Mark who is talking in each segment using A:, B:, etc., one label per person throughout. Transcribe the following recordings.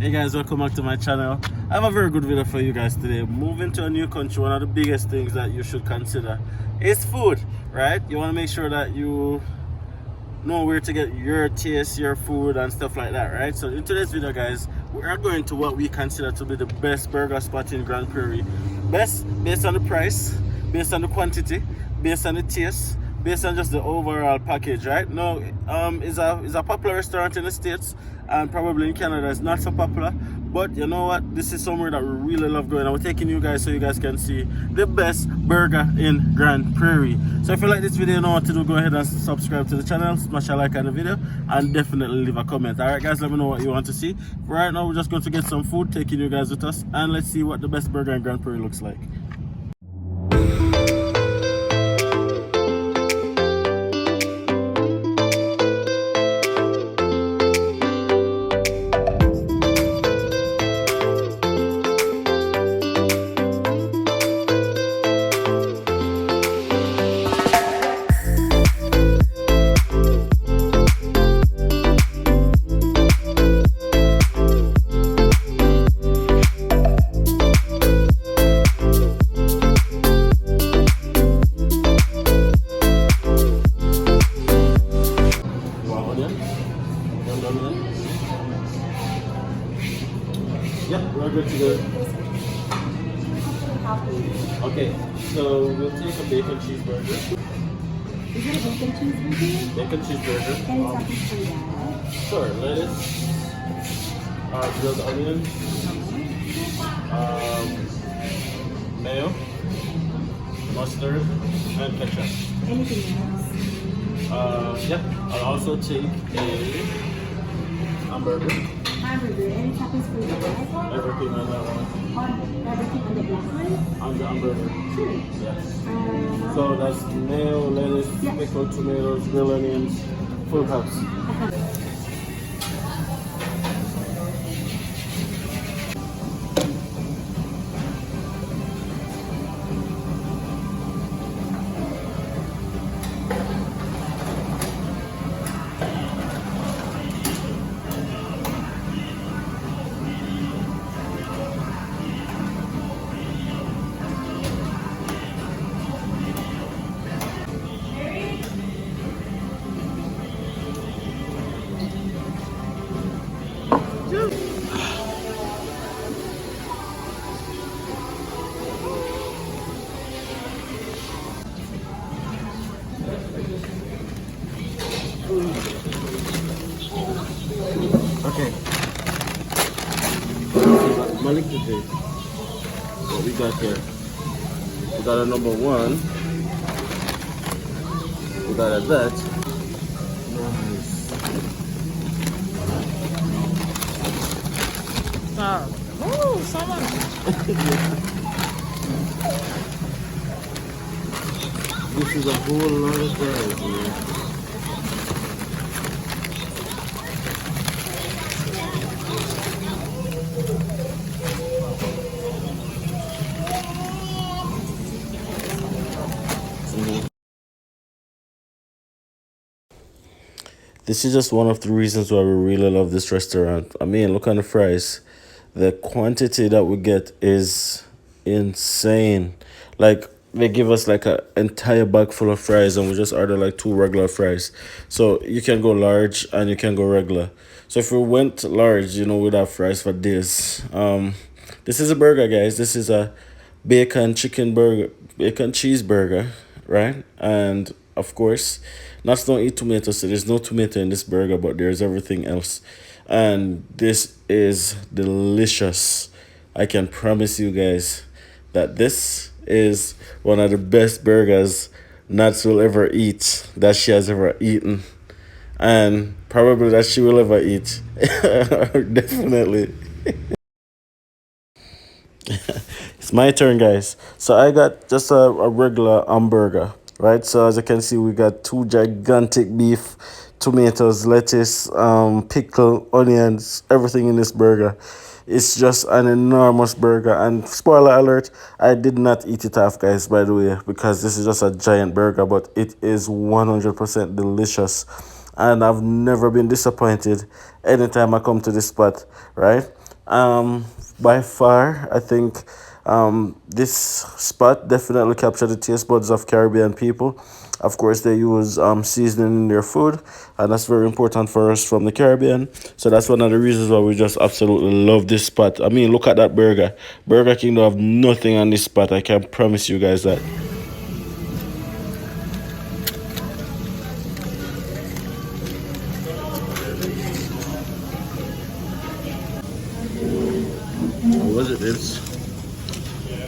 A: Hey guys, welcome back to my channel. I have a very good video for you guys today. Moving to a new country, one of the biggest things that you should consider is food, right? You want to make sure that you know where to get your taste, your food and stuff like that, right? So in today's video guys, we are going to what we consider to be the best burger spot in Grande Prairie. Best based on the price, based on the quantity, based on the taste, based on just the overall package, right? Now, it's a popular restaurant in the States and probably in Canada it's not so popular, but you know what? This is somewhere that we really love going and we're taking you guys so you guys can see the best burger in Grande Prairie. So if you like this video, you know what to do, go ahead and subscribe to the channel, smash a like on the video and definitely leave a comment. Alright guys, let me know what you want to see. Right now we're just going to get some food, taking you guys with us, and let's see what the best burger in Grande Prairie looks like. Yep, we're good to go. Okay, so we'll take a bacon cheeseburger.
B: Is it a bacon cheeseburger?
A: Bacon cheeseburger.
B: Any toppings for that?
A: Sure, lettuce, grilled onions, mayo, mustard, and ketchup.
B: Anything else?
A: Yeah, I'll also take a hamburger.
B: Hamburger. Any toppings for that?
A: Everything on that one.
B: Everything on the black one?
A: On the hamburger.
B: Sure.
A: Yes. So that's mayo, lettuce, pickled tomatoes, grilled onions, full cups. Okay. Malik today. What we got here? We got a number one. We got a that. Nice.
C: Oh, someone.
A: This is a whole lot of fries, man. This is just one of the reasons why we really love this restaurant. I mean, look on the fries. The quantity that we get is insane. Like, they give us like an entire bag full of fries and we just order like 2 regular fries. So you can go large and you can go regular. So if we went large, you know, we'd have fries for days. This is a burger, guys. This is a bacon cheeseburger, right? And of course, nuts don't eat tomatoes, so there's no tomato in this burger, but there's everything else. And this is delicious. I can promise you guys that this is one of the best burgers Nuts will ever eat, that she has ever eaten. And probably that she will ever eat. Definitely. It's my turn, guys. So I got just a regular hamburger, right? So as you can see, we got 2 gigantic beef, tomatoes, lettuce, pickle, onions, everything in this burger. It's just an enormous burger. And spoiler alert, I did not eat it half, guys, by the way, because this is just a giant burger, but it is 100% delicious. And I've never been disappointed anytime I come to this spot, right? By far, I think this spot definitely captured the taste buds of Caribbean people. Of course, they use seasoning in their food, and that's very important for us from the Caribbean. So that's one of the reasons why we just absolutely love this spot. I mean, look at that burger. Burger King don't have nothing on this spot. I can promise you guys that. How was it, Vince?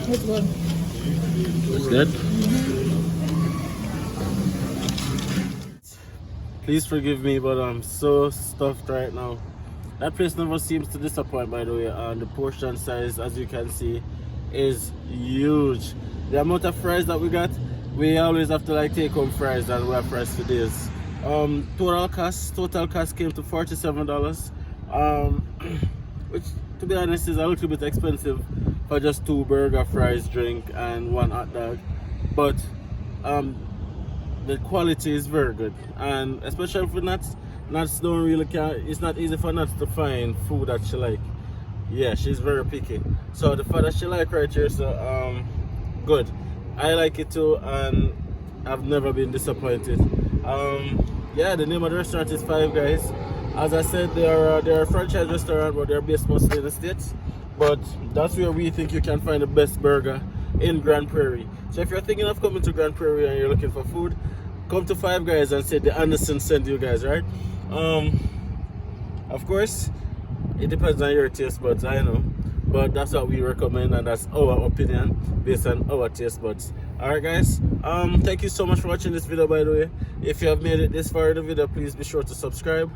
C: It's good.
A: It's good. Please forgive me, but I'm so stuffed right now. That place never seems to disappoint, by the way, and the portion size, as you can see, is huge. The amount of fries that we got, we always have to like take home fries, and we have fries for days. Total cost came to $47, which, to be honest, is a little bit expensive for just 2 burger, fries, drink, and 1 hot dog. But the quality is very good, and especially for nuts don't really care. It's not easy for nuts to find food that she like. Yeah, she's very picky, so the fact that she like right here, so good. I like it too, and I've never been disappointed. Yeah, the name of the restaurant is Five Guys. As I said, they're a franchise restaurant, but they're based mostly in the States, but that's where we think you can find the best burger in Grande Prairie. So if you're thinking of coming to Grande Prairie and you're looking for food, come to Five Guys and say DiAndersons sent you guys, right? Of course, it depends on your taste buds, I know, but that's what we recommend, and that's our opinion based on our taste buds. Alright guys, thank you so much for watching this video, by the way. If you have made it this far in the video, please be sure to subscribe,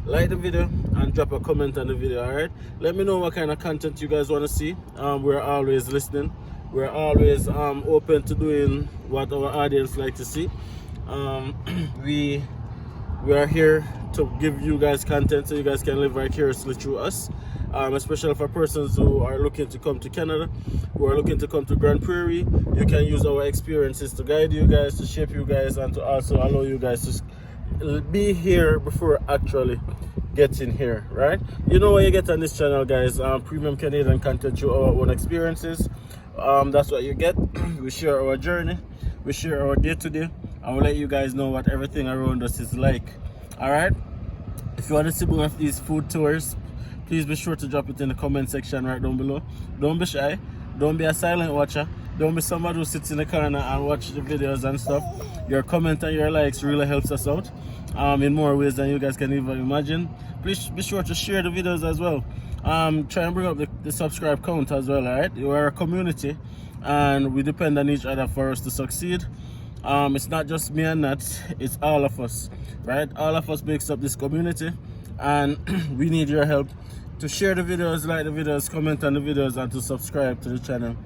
A: like the video, and drop a comment on the video. Alright, let me know what kind of content you guys want to see. We're always listening, we're always open to doing what our audience like to see. We are here to give you guys content so you guys can live vicariously through us, especially for persons who are looking to come to Canada, who are looking to come to Grande Prairie. You can use our experiences to guide you guys, to shape you guys, and to also allow you guys to be here before actually getting here, right? You know what you get on this channel, guys, premium Canadian content through our own experiences. That's what you get. We share our journey, we share our day-to-day, and we'll let you guys know what everything around us is like. Alright, if you want to see more of these food tours, please be sure to drop it in the comment section right down below. Don't be shy, don't be a silent watcher, don't be somebody who sits in the corner and watch the videos and stuff. Your comment and your likes really helps us out in more ways than you guys can even imagine. Please be sure to share the videos as well. Try and bring up the subscribe count as well. Alright, we are a community and we depend on each other for us to succeed. It's not just me and Nat, it's all of us, right? All of us makes up this community, and we need your help to share the videos, like the videos, comment on the videos, and to subscribe to the channel.